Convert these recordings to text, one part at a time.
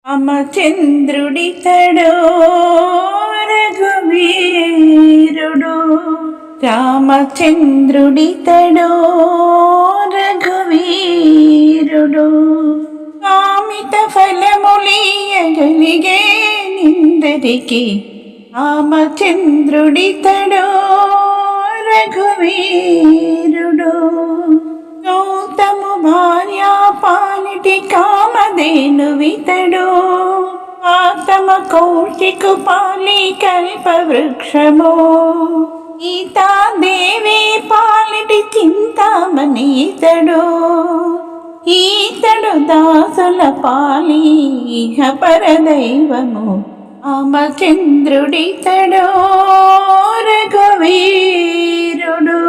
రామచంద్రుడితడో రఘువీరుడు, రామచంద్రుడితడో రఘువీరుడు. కామిత ఫలములియగలిగే నిందరికి, రామచంద్రుడితడో రఘువీరుడు. గౌతము భార్యా పాలిటి కామధేనువితడు, ఆతమ కౌశికు పాలి కల్పవృక్షము. సీతాదేవి పాలిటి చింతామణి ఇతడు, ఈతడు దాసుల పాలి ఇహ పరదైవము. రామచంద్రుడితడో రఘువీరుడు.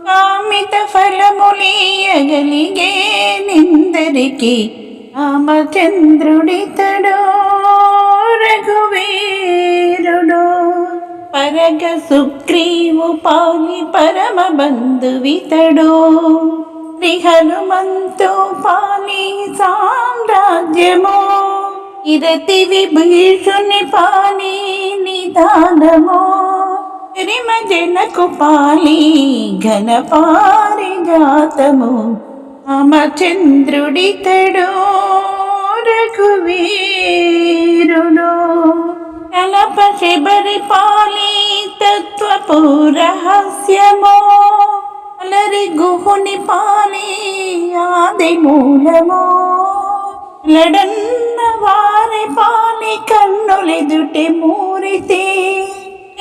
కామిత ఫలములియగలిగే నిందరికి, రామచంద్రుడితడో రఘువీరుడు. పరగ సుగ్రీవు పాలి పరమ బంధువితడు, శ్రీ హనుమంతు పాలి సామ్రాజ్యము. ఇరతి విభీషుని పాలి నిదానము, రిమజనకు పాలి ఘన పారిజాతము. రామచంద్రుడితడో రఘువీరుడు. కలప శబరి పాలి తత్వపు రహస్యము, అలరి గుహుని పాలి ఆది మూలము. లడన్న వారి పాలి కన్నులెదుటే మూరితే,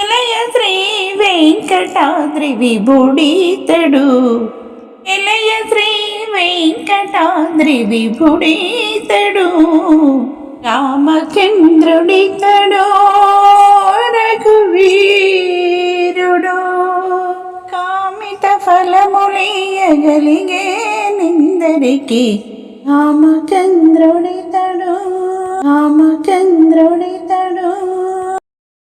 ఇలయ శ్రీ వెంకటాద్రి విభుడితడు, ఇలయ శ్రీ వెంకటాద్రి విభుడితడు. రామచంద్రుడితడో రఘువీరుడు. కామిత ఫలములియగలిగే నిందరికి, రామచంద్ర